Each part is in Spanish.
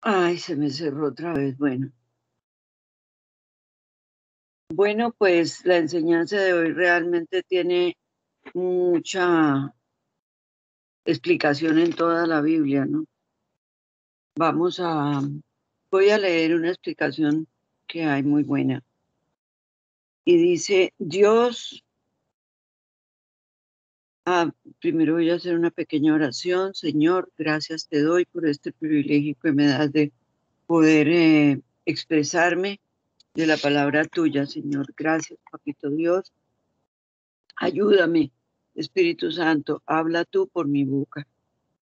Ay, se me cerró otra vez. Bueno, pues la enseñanza de hoy realmente tiene mucha explicación en toda la Biblia, ¿no? Vamos a, voy a leer una explicación que hay muy buena. Y dice, primero voy a hacer una pequeña oración. Señor, gracias te doy por este privilegio que me das de poder expresarme de la palabra tuya, Señor. Gracias, Papito Dios. Ayúdame, Espíritu Santo, habla tú por mi boca.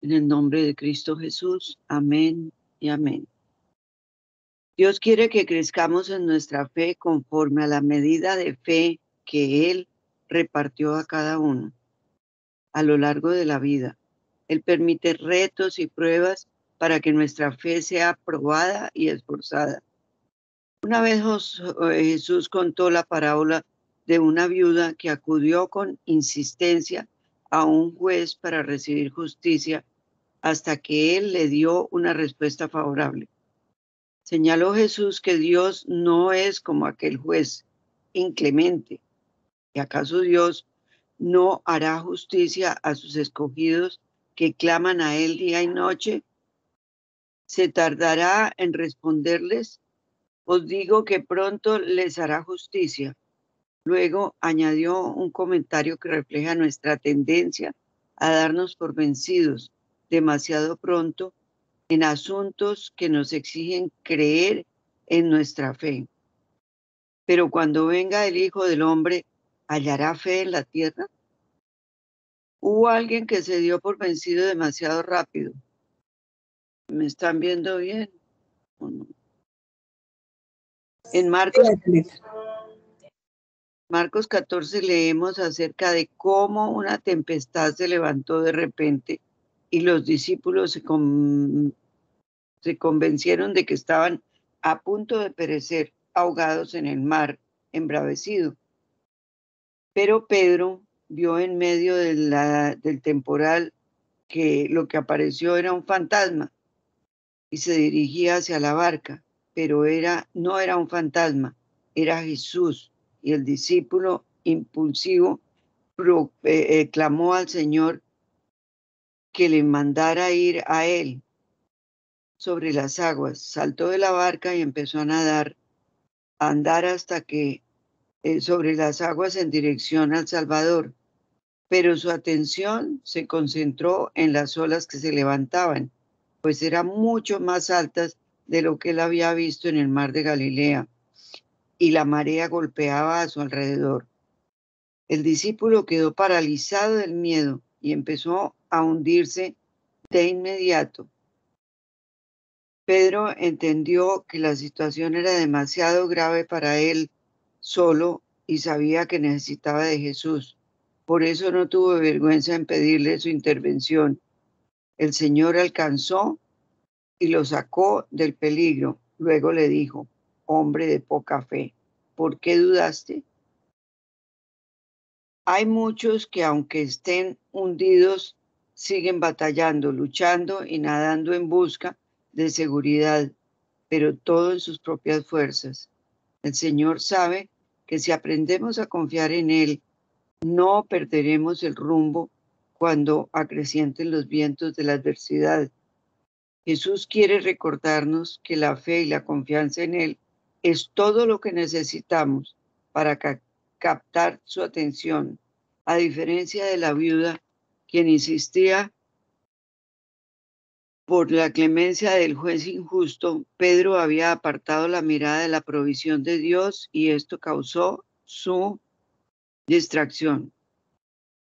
En el nombre de Cristo Jesús. Amén y amén. Dios quiere que crezcamos en nuestra fe conforme a la medida de fe que Él repartió a cada uno a lo largo de la vida. Él permite retos y pruebas para que nuestra fe sea probada y esforzada. Una vez Jesús contó la parábola de una viuda que acudió con insistencia a un juez para recibir justicia hasta que él le dio una respuesta favorable. Señaló Jesús que Dios no es como aquel juez inclemente. ¿Y acaso Dios no hará justicia a sus escogidos que claman a Él día y noche? ¿Se tardará en responderles? Os digo que pronto les hará justicia. Luego añadió un comentario que refleja nuestra tendencia a darnos por vencidos demasiado pronto en asuntos que nos exigen creer en nuestra fe. Pero cuando venga el Hijo del Hombre, ¿hallará fe en la tierra? Hubo alguien que se dio por vencido demasiado rápido. ¿Me están viendo bien o no? En Marcos 14 leemos acerca de cómo una tempestad se levantó de repente y los discípulos se convencieron de que estaban a punto de perecer ahogados en el mar, embravecido. Pero Pedro vio en medio del temporal que lo que apareció era un fantasma y se dirigía hacia la barca, pero no era un fantasma, era Jesús. Y el discípulo impulsivo clamó al Señor que le mandara ir a él sobre las aguas. Saltó de la barca y empezó a andar hasta que sobre las aguas en dirección al Salvador. Pero su atención se concentró en las olas que se levantaban, pues eran mucho más altas de lo que él había visto en el mar de Galilea, y la marea golpeaba a su alrededor. El discípulo quedó paralizado del miedo y empezó a hundirse de inmediato. Pedro entendió que la situación era demasiado grave para él solo y sabía que necesitaba de Jesús. Por eso no tuvo vergüenza en pedirle su intervención. El Señor alcanzó y lo sacó del peligro. Luego le dijo: hombre de poca fe, ¿por qué dudaste? Hay muchos que aunque estén hundidos, siguen batallando, luchando y nadando en busca de seguridad, pero todo en sus propias fuerzas. El Señor sabe que si aprendemos a confiar en Él, no perderemos el rumbo cuando acrecienten los vientos de la adversidad. Jesús quiere recordarnos que la fe y la confianza en Él es todo lo que necesitamos para captar su atención, a diferencia de la viuda, quien insistía por la clemencia del juez injusto. Pedro había apartado la mirada de la provisión de Dios y esto causó su distracción.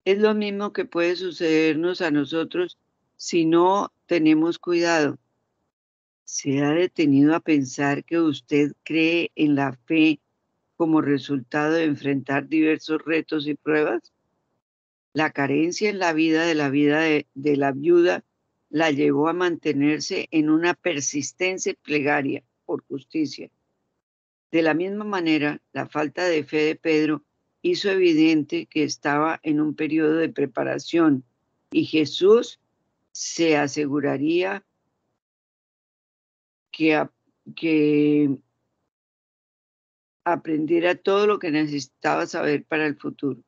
Es lo mismo que puede sucedernos a nosotros si no tenemos cuidado. ¿Se ha detenido a pensar que usted cree en la fe como resultado de enfrentar diversos retos y pruebas? La carencia en la vida de la viuda la llevó a mantenerse en una persistente plegaria por justicia. De la misma manera, la falta de fe de Pedro hizo evidente que estaba en un periodo de preparación y Jesús se aseguraría que aprendiera todo lo que necesitaba saber para el futuro.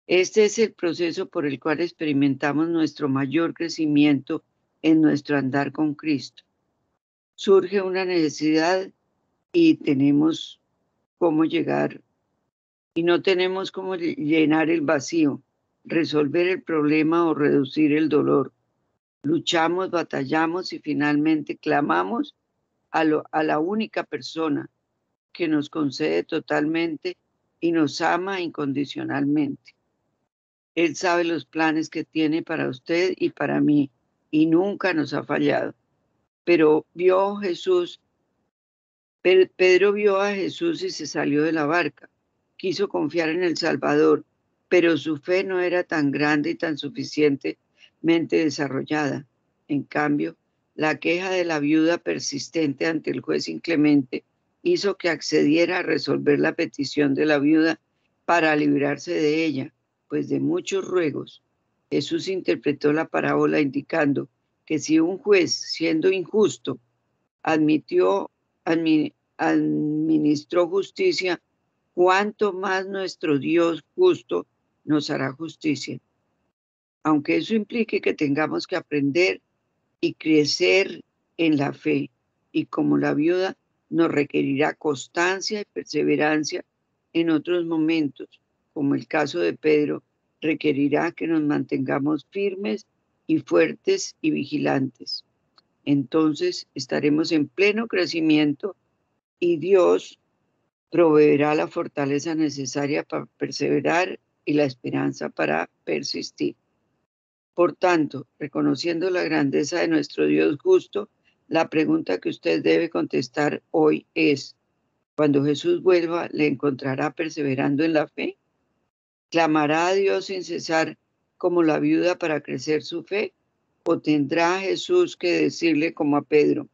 Este es el proceso por el cual experimentamos nuestro mayor crecimiento en nuestro andar con Cristo. Surge una necesidad y tenemos cómo llegar, y no tenemos cómo llenar el vacío, resolver el problema o reducir el dolor. Luchamos, batallamos y finalmente clamamos a la única persona que nos concede totalmente y nos ama incondicionalmente. Él sabe los planes que tiene para usted y para mí, y nunca nos ha fallado. Pero Pedro vio a Jesús y se salió de la barca. Quiso confiar en el Salvador, pero su fe no era tan grande y tan suficientemente desarrollada. En cambio, la queja de la viuda persistente ante el juez inclemente hizo que accediera a resolver la petición de la viuda para librarse de ella, pues de muchos ruegos. Jesús interpretó la parábola indicando que si un juez, siendo injusto, administró justicia, cuánto más nuestro Dios justo nos hará justicia. Aunque eso implique que tengamos que aprender y crecer en la fe, y como la viuda nos requerirá constancia y perseverancia en otros momentos, como el caso de Pedro, requerirá que nos mantengamos firmes y fuertes y vigilantes. Entonces estaremos en pleno crecimiento y Dios proveerá la fortaleza necesaria para perseverar y la esperanza para persistir. Por tanto, reconociendo la grandeza de nuestro Dios justo, la pregunta que usted debe contestar hoy es: cuando Jesús vuelva, ¿le encontrará perseverando en la fe? ¿Clamará a Dios sin cesar como la viuda para crecer su fe? ¿O tendrá Jesús que decirle como a Pedro: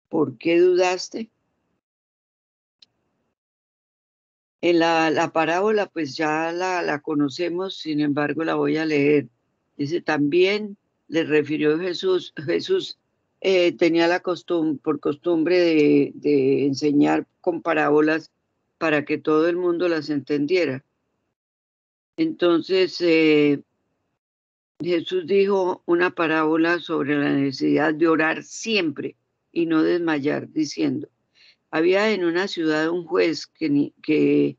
¿por qué dudaste? En la parábola pues ya la conocemos, sin embargo la voy a leer. Dice: también le refirió Jesús tenía por costumbre de enseñar con parábolas para que todo el mundo las entendiera. Entonces Jesús dijo una parábola sobre la necesidad de orar siempre y no desmayar, diciendo: había en una ciudad un juez que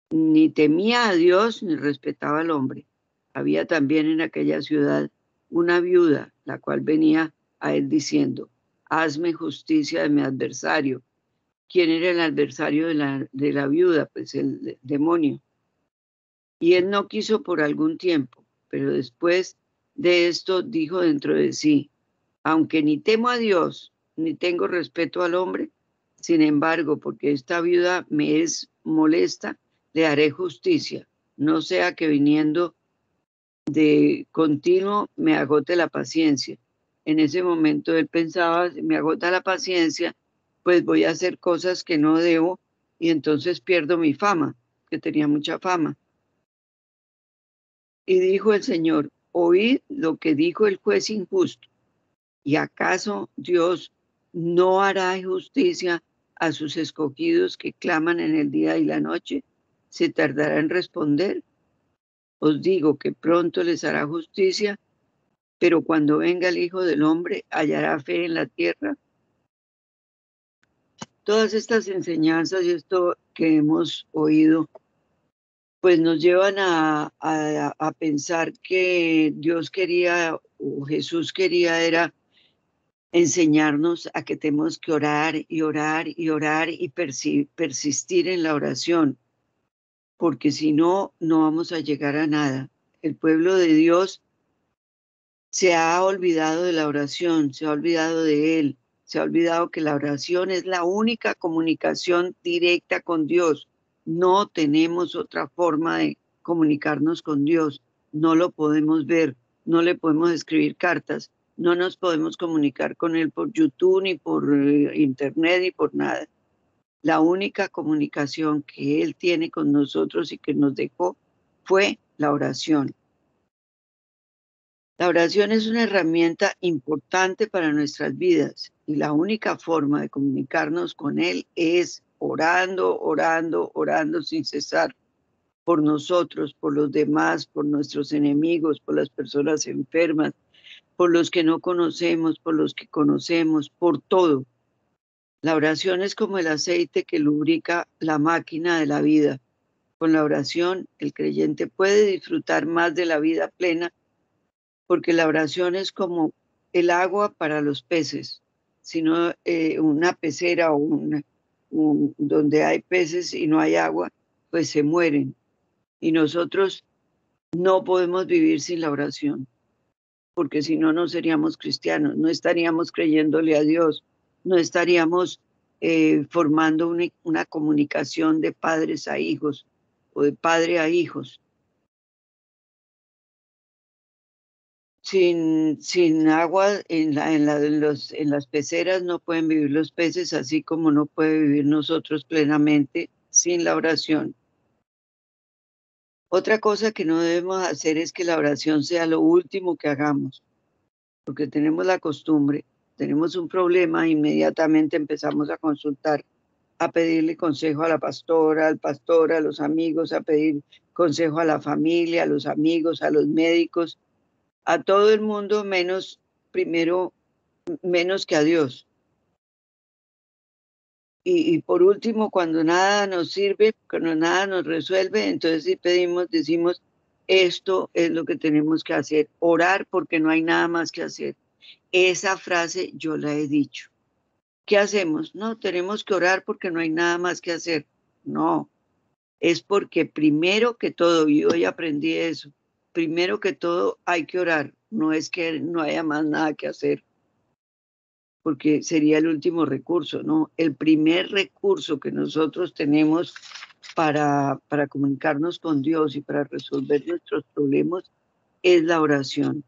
ni temía a Dios ni respetaba al hombre. Había también en aquella ciudad una viuda, la cual venía a él diciendo: hazme justicia de mi adversario. ¿Quién era el adversario de la viuda? Pues el demonio. Y él no quiso por algún tiempo, pero después de esto dijo dentro de sí: aunque ni temo a Dios ni tengo respeto al hombre, sin embargo, porque esta viuda me es molesta, le haré justicia, no sea que viniendo de continuo me agote la paciencia. En ese momento él pensaba: si me agota la paciencia, pues voy a hacer cosas que no debo y entonces pierdo mi fama, que tenía mucha fama. Y dijo el Señor: oíd lo que dijo el juez injusto. ¿Y acaso Dios no hará justicia a sus escogidos que claman en el día y la noche? ¿Se tardará en responder? Os digo que pronto les hará justicia, pero cuando venga el Hijo del Hombre, ¿hallará fe en la tierra? Todas estas enseñanzas y esto que hemos oído, pues nos llevan a pensar que Dios quería, o Jesús quería, era enseñarnos a que tenemos que orar y orar y orar y persistir en la oración, porque si no, no vamos a llegar a nada. El pueblo de Dios se ha olvidado de la oración, se ha olvidado de Él, se ha olvidado que la oración es la única comunicación directa con Dios. No tenemos otra forma de comunicarnos con Dios, no lo podemos ver, no le podemos escribir cartas, no nos podemos comunicar con Él por YouTube, ni por internet, ni por nada. La única comunicación que Él tiene con nosotros y que nos dejó fue la oración. La oración es una herramienta importante para nuestras vidas y la única forma de comunicarnos con Él es orando, orando, orando sin cesar por nosotros, por los demás, por nuestros enemigos, por las personas enfermas, por los que no conocemos, por los que conocemos, por todo. La oración es como el aceite que lubrica la máquina de la vida. Con la oración, el creyente puede disfrutar más de la vida plena porque la oración es como el agua para los peces. Si no, una pecera o donde hay peces y no hay agua, pues se mueren. Y nosotros no podemos vivir sin la oración, porque si no, no seríamos cristianos, no estaríamos creyéndole a Dios, no estaríamos formando una comunicación de padres a hijos o de padre a hijos. Sin agua en las peceras no pueden vivir los peces, así como no puede vivir nosotros plenamente sin la oración. Otra cosa que no debemos hacer es que la oración sea lo último que hagamos, porque tenemos la costumbre, tenemos un problema, inmediatamente empezamos a consultar, a pedirle consejo a la pastora, al pastor, a los amigos, a pedir consejo a la familia, a los amigos, a los médicos, a todo el mundo menos que a Dios. Y por último, cuando nada nos sirve, cuando nada nos resuelve, entonces sí pedimos, decimos, esto es lo que tenemos que hacer, orar porque no hay nada más que hacer. Esa frase yo la he dicho. ¿Qué hacemos? No, tenemos que orar porque no hay nada más que hacer. No, es porque primero que todo, y hoy aprendí eso, primero que todo hay que orar, no es que no haya más nada que hacer, porque sería el último recurso, ¿no? El primer recurso que nosotros tenemos para comunicarnos con Dios y para resolver nuestros problemas es la oración.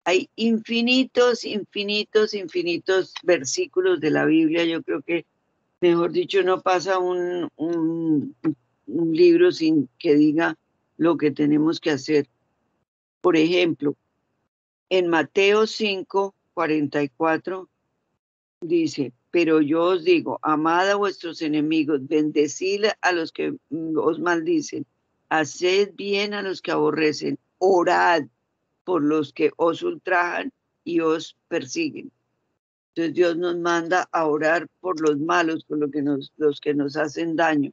Hay infinitos, infinitos, infinitos versículos de la Biblia. Yo creo que, mejor dicho, no pasa un libro sin que diga lo que tenemos que hacer. Por ejemplo, en Mateo 5:44 dice, pero yo os digo, amad a vuestros enemigos, bendecid a los que os maldicen, haced bien a los que aborrecen, orad por los que os ultrajan y os persiguen. Entonces Dios nos manda a orar por los malos, por los que nos hacen daño.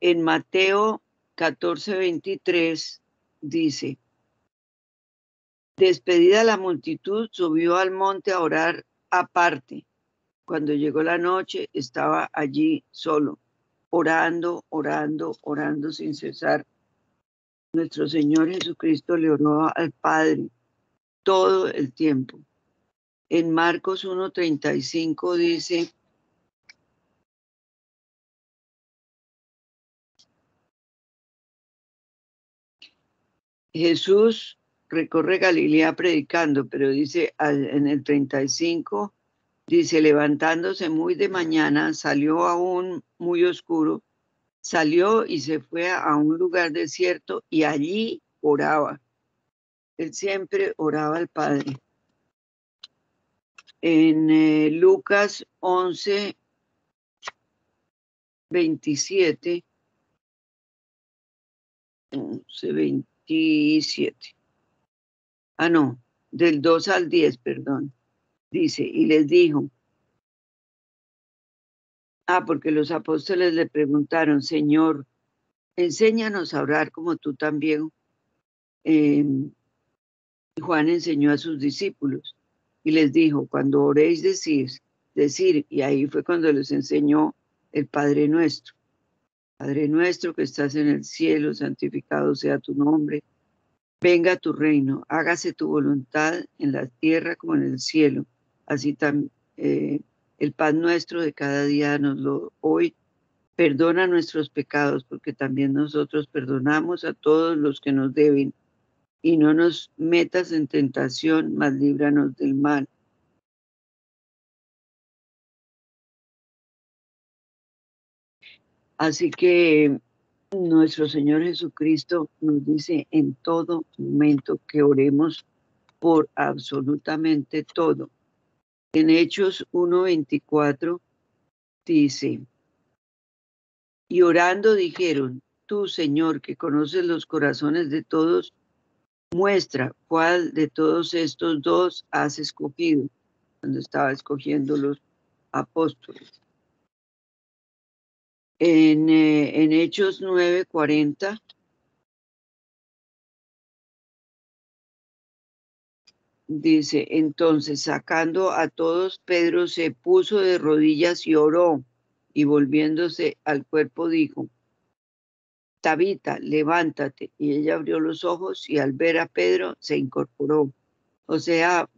En Mateo 14:23 dice, despedida la multitud, subió al monte a orar aparte. Cuando llegó la noche, estaba allí solo, orando, orando, orando sin cesar. Nuestro Señor Jesucristo le oró al Padre todo el tiempo. En Marcos 1:35 dice, Jesús recorre Galilea predicando, pero dice en el 35, dice, levantándose muy de mañana, salió aún muy oscuro, salió y se fue a un lugar desierto y allí oraba. Él siempre oraba al Padre. En Lucas 11:27, 11:27. Ah, no, del 2 al 10, perdón. Dice, y les dijo, porque los apóstoles le preguntaron, Señor, enséñanos a orar como tú también. Juan enseñó a sus discípulos y les dijo, cuando oréis decir, y ahí fue cuando les enseñó el Padre Nuestro. Padre nuestro que estás en el cielo, santificado sea tu nombre. Venga tu reino, hágase tu voluntad en la tierra como en el cielo. Así también el pan nuestro de cada día nos lo hoy. Perdona nuestros pecados, porque también nosotros perdonamos a todos los que nos deben. Y no nos metas en tentación, mas líbranos del mal. Así que Nuestro Señor Jesucristo nos dice en todo momento que oremos por absolutamente todo. En Hechos 1:24 dice, y orando dijeron, tú, Señor, que conoces los corazones de todos, muestra cuál de todos estos dos has escogido, cuando estaba escogiendo los apóstoles. En Hechos 9:40 dice, entonces sacando a todos, Pedro se puso de rodillas y oró, y volviéndose al cuerpo dijo, Tabita, levántate. Y ella abrió los ojos y al ver a Pedro se incorporó. O sea,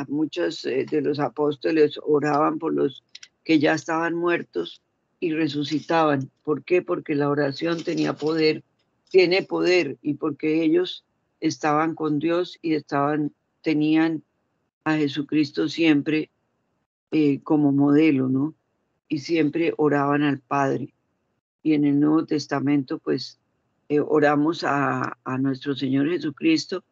muchos de los apóstoles oraban por los que ya estaban muertos y resucitaban. ¿Por qué? Porque la oración tenía poder, tiene poder, y porque ellos estaban con Dios y tenían a Jesucristo siempre como modelo, ¿no? Y siempre oraban al Padre. Y en el Nuevo Testamento, pues, oramos a nuestro Señor Jesucristo,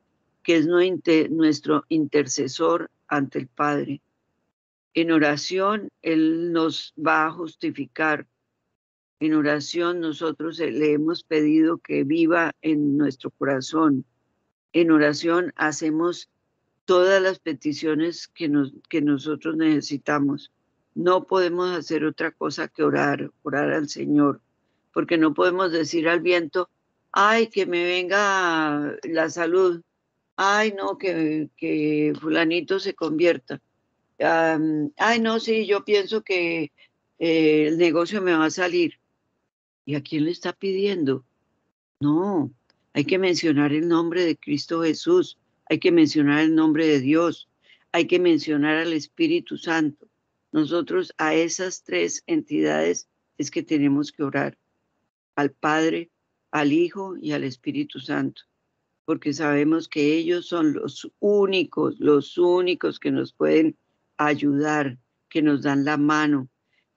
que es nuestro intercesor ante el Padre. En oración, Él nos va a justificar. En oración, nosotros le hemos pedido que viva en nuestro corazón. En oración, hacemos todas las peticiones que nosotros necesitamos. No podemos hacer otra cosa que orar al Señor, porque no podemos decir al viento, ay, que me venga la salud, ay, no, que fulanito se convierta. Ay, no, sí, yo pienso que el negocio me va a salir. ¿Y a quién le está pidiendo? No, hay que mencionar el nombre de Cristo Jesús, hay que mencionar el nombre de Dios, hay que mencionar al Espíritu Santo. Nosotros a esas tres entidades es que tenemos que orar, al Padre, al Hijo y al Espíritu Santo, porque sabemos que ellos son los únicos que nos pueden ayudar, que nos dan la mano.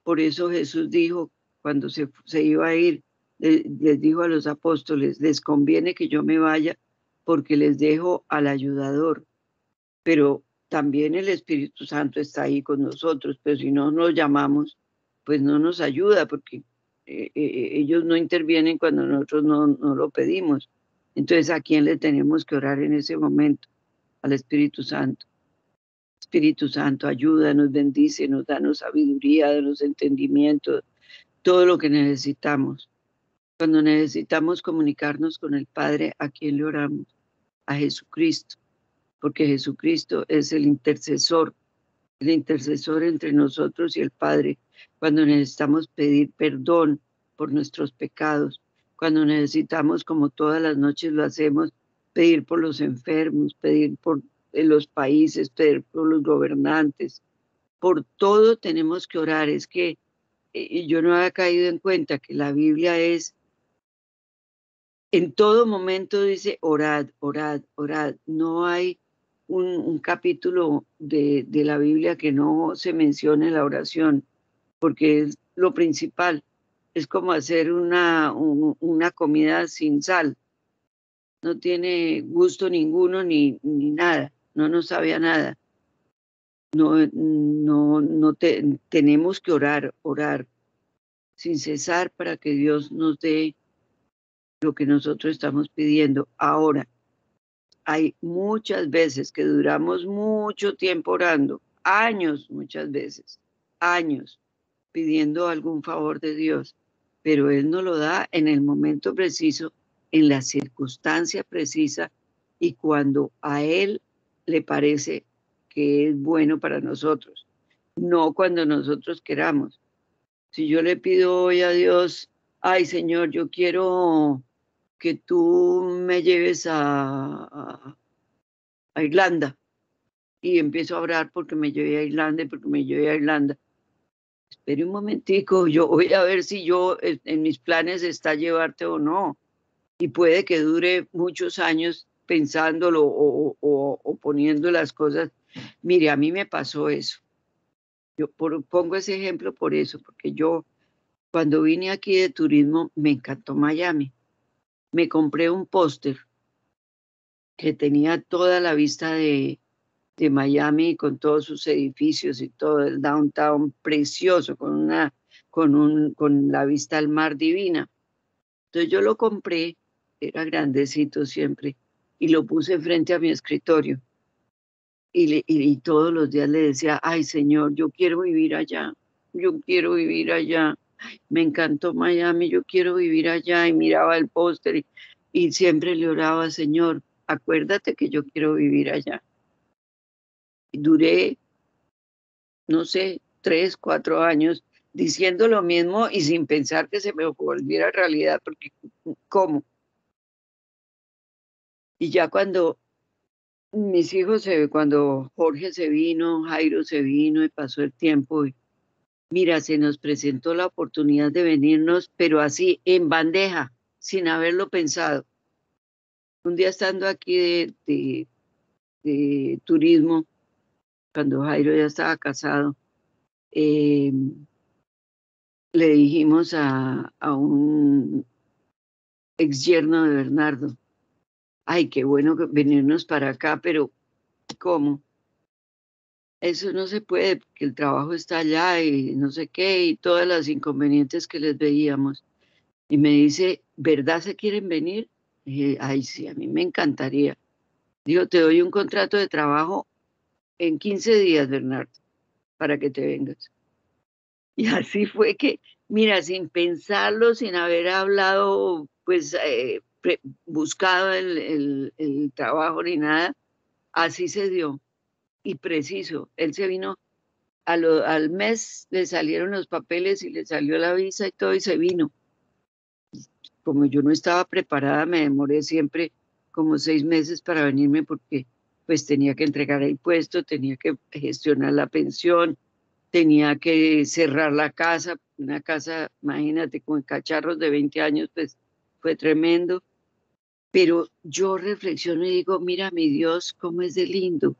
Por eso Jesús dijo, cuando se iba a ir, les dijo a los apóstoles, les conviene que yo me vaya porque les dejo al ayudador, pero también el Espíritu Santo está ahí con nosotros, pero si no nos llamamos, pues no nos ayuda porque ellos no intervienen cuando nosotros no lo pedimos. Entonces, ¿a quién le tenemos que orar en ese momento? Al Espíritu Santo. Espíritu Santo, ayúdanos, bendícenos, danos sabiduría, danos entendimiento, todo lo que necesitamos. Cuando necesitamos comunicarnos con el Padre, ¿a quién le oramos? A Jesucristo, porque Jesucristo es el intercesor entre nosotros y el Padre. Cuando necesitamos pedir perdón por nuestros pecados, cuando necesitamos, como todas las noches lo hacemos, pedir por los enfermos, pedir por los países, pedir por los gobernantes, por todo tenemos que orar. Es que yo no había caído en cuenta que la Biblia es, en todo momento dice, orad, orad, orad. No hay un capítulo de la Biblia que no se mencione la oración, porque es lo principal. Es como hacer una comida sin sal. No tiene gusto ninguno ni nada. No nos sabe a nada. Tenemos que orar, orar sin cesar para que Dios nos dé lo que nosotros estamos pidiendo. Ahora, hay muchas veces que duramos mucho tiempo orando, años muchas veces, años, pidiendo algún favor de Dios, pero Él nos lo da en el momento preciso, en la circunstancia precisa y cuando a Él le parece que es bueno para nosotros, no cuando nosotros queramos. Si yo le pido hoy a Dios, ay Señor, yo quiero que tú me lleves a Irlanda, y empiezo a orar porque me lleve a Irlanda y porque me lleve a Irlanda. Espere un momentico, yo voy a ver si yo en mis planes está llevarte o no. Y puede que dure muchos años pensándolo o poniendo las cosas. Mire, a mí me pasó eso. Pongo ese ejemplo por eso, porque yo Cuando vine aquí de turismo, me encantó Miami. Me compré un póster que tenía toda la vista de Miami con todos sus edificios y todo el downtown precioso, con la vista al mar divina. Entonces yo lo compré, era grandecito siempre, y lo puse frente a mi escritorio. Y todos los días le decía, ay Señor, yo quiero vivir allá, yo quiero vivir allá. Me encantó Miami, yo quiero vivir allá. Y miraba el póster y siempre le oraba, Señor, acuérdate que yo quiero vivir allá. Y duré, no sé, 3, 4 años diciendo lo mismo y sin pensar que se me volviera realidad, porque ¿cómo? Y ya cuando Jorge se vino, Jairo se vino y pasó el tiempo, y mira, se nos presentó la oportunidad de venirnos, pero así en bandeja, sin haberlo pensado. Un día estando aquí de turismo, cuando Jairo ya estaba casado, eh, le dijimos a un ex yerno de Bernardo, ay, qué bueno venirnos para acá, pero ¿cómo? Eso no se puede, porque el trabajo está allá y no sé qué, y todas las inconvenientes que les veíamos. Y me dice, ¿verdad se quieren venir? Y dije, ay, sí, a mí me encantaría. Digo, te doy un contrato de trabajo en 15 días, Bernardo, para que te vengas. Y así fue que, mira, sin pensarlo, sin haber hablado, pues buscado el trabajo ni nada, así se dio. Y preciso, él se vino, al mes le salieron los papeles y le salió la visa y todo y se vino. Como yo no estaba preparada, me demoré siempre como 6 meses para venirme porque pues tenía que entregar el puesto, tenía que gestionar la pensión, tenía que cerrar la casa, una casa, imagínate, con cacharros de 20 años, pues fue tremendo. Pero yo reflexiono y digo, mira mi Dios, cómo es de lindo.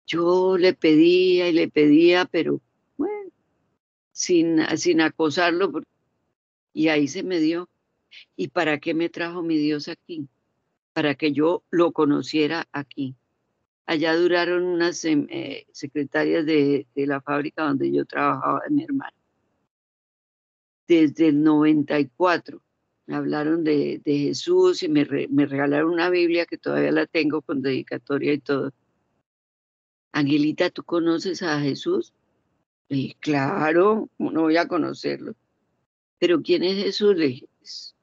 Yo le pedía, pero bueno, sin acosarlo, y ahí se me dio. ¿Y para qué me trajo mi Dios aquí? Para que yo lo conociera aquí. Allá duraron unas secretarias de la fábrica donde yo trabajaba, mi hermana. Desde el 94 me hablaron de Jesús y me regalaron una Biblia que todavía la tengo con dedicatoria y todo. Angelita, ¿tú conoces a Jesús? Y claro, ¿cómo no voy a conocerlo? Pero ¿quién es Jesús? Le dije, "Es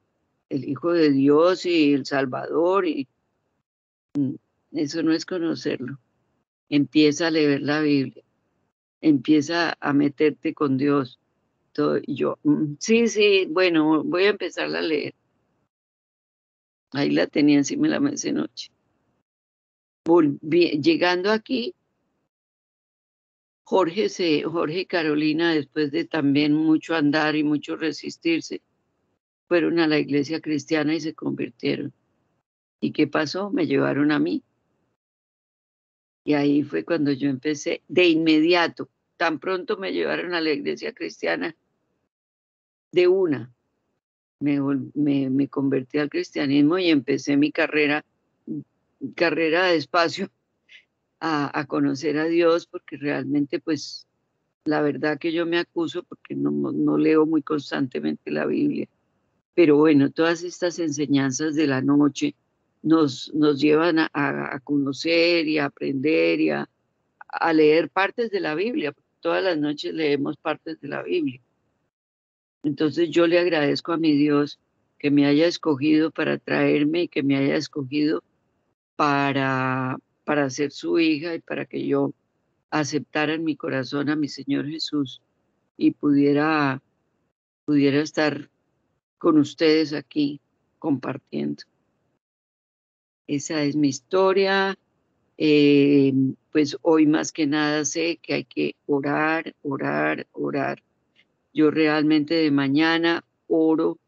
el Hijo de Dios y el Salvador, y eso no es conocerlo. Empieza a leer la Biblia, empieza a meterte con Dios. Todo, y yo, sí, sí, bueno, voy a empezar a leer. Ahí la tenía encima de la mesa de noche. Llegando aquí, Jorge y Carolina, después de también mucho andar y mucho resistirse, fueron a la iglesia cristiana y se convirtieron. ¿Y qué pasó? Me llevaron a mí. Y ahí fue cuando yo empecé de inmediato. Tan pronto me llevaron a la iglesia cristiana, de una. Me convertí al cristianismo y empecé mi carrera despacio a conocer a Dios, porque realmente, pues, la verdad que yo me acuso porque no leo muy constantemente la Biblia. Pero bueno, todas estas enseñanzas de la noche nos llevan a conocer y a aprender y a leer partes de la Biblia, porque todas las noches leemos partes de la Biblia. Entonces yo le agradezco a mi Dios que me haya escogido para traerme y que me haya escogido para ser su hija y para que yo aceptara en mi corazón a mi Señor Jesús y pudiera estar con ustedes aquí compartiendo. Esa es mi historia. Eh, pues hoy más que nada sé que hay que orar, orar, orar. Yo realmente de mañana oro.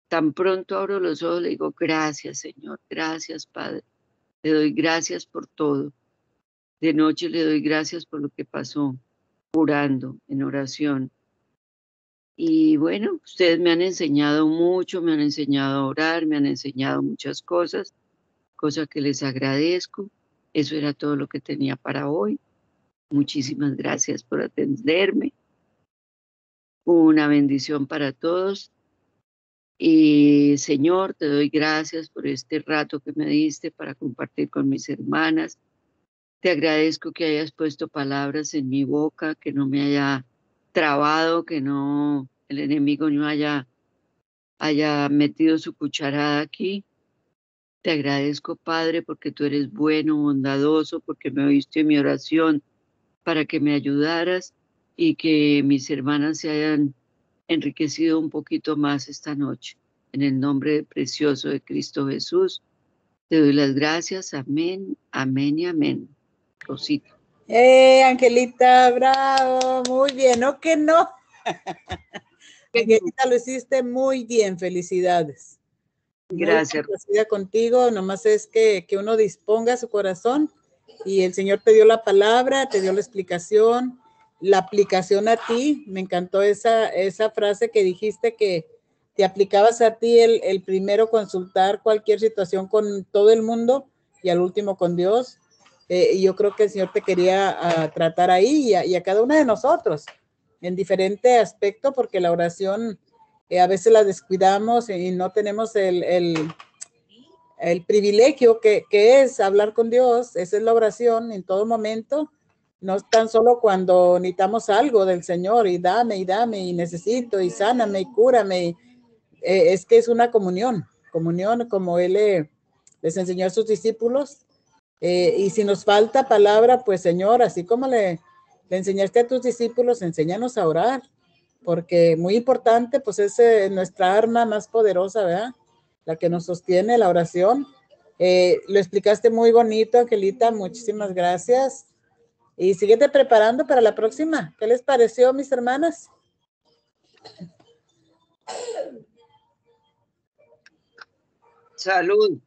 Tan pronto abro los ojos, le digo, gracias, Señor, gracias, Padre. Le doy gracias por todo. De noche le doy gracias por lo que pasó, orando, en oración. Y bueno, ustedes me han enseñado mucho, me han enseñado a orar, me han enseñado muchas cosas que les agradezco. Eso era todo lo que tenía para hoy. Muchísimas gracias por atenderme. Una bendición para todos. Y Señor, te doy gracias por este rato que me diste para compartir con mis hermanas. Te agradezco que hayas puesto palabras en mi boca, que no me haya trabado, que no, el enemigo no haya metido su cucharada aquí. Te agradezco, Padre, porque tú eres bueno, bondadoso, porque me oíste en mi oración para que me ayudaras y que mis hermanas se hayan enriquecido un poquito más esta noche. En el nombre precioso de Cristo Jesús, te doy las gracias. Amén, amén y amén. Rosita. Angelita, bravo, muy bien, ¿no que no? Angelita, lo hiciste muy bien, felicidades. Gracias. Muy complacida contigo, nomás es que uno disponga su corazón y el Señor te dio la palabra, te dio la explicación, la aplicación a ti. Me encantó esa frase que dijiste que te aplicabas a ti el primero consultar cualquier situación con todo el mundo y al último con Dios. Y yo creo que el Señor te quería tratar ahí y a cada una de nosotros en diferente aspecto, porque la oración a veces la descuidamos y no tenemos el privilegio que es hablar con Dios. Esa es la oración en todo momento, no tan solo cuando necesitamos algo del Señor y dame y necesito y sáname y cúrame. Es que es una comunión como Él les enseñó a sus discípulos. Y si nos falta palabra, pues Señor, así como le enseñaste a tus discípulos, enséñanos a orar, porque muy importante, pues es nuestra arma más poderosa, ¿verdad? La que nos sostiene, la oración. Lo explicaste muy bonito, Angelita, muchísimas gracias. Y síguete preparando para la próxima. ¿Qué les pareció, mis hermanas? Salud.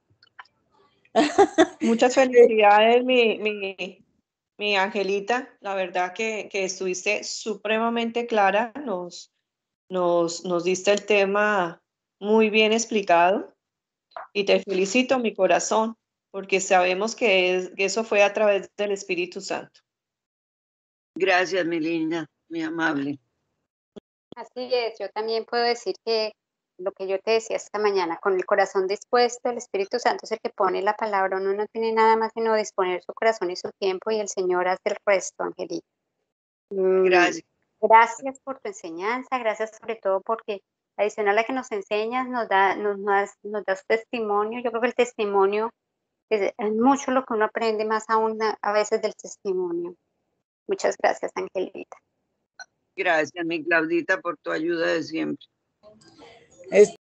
Muchas felicidades, mi Angelita. La verdad que estuviste supremamente clara. Nos diste el tema muy bien explicado. Y te felicito, mi corazón, porque sabemos que eso fue a través del Espíritu Santo. Gracias, mi linda, muy amable. Así es, yo también puedo decir que lo que yo te decía esta mañana, con el corazón dispuesto, el Espíritu Santo es el que pone la palabra, uno no tiene nada más sino disponer su corazón y su tiempo y el Señor hace el resto, Angelita. Gracias. Gracias por tu enseñanza, gracias sobre todo porque adicional a que nos enseñas, nos das testimonio. Yo creo que el testimonio es mucho lo que uno aprende, más aún a veces del testimonio. Muchas gracias, Angelita. Gracias, mi Claudita, por tu ayuda de siempre.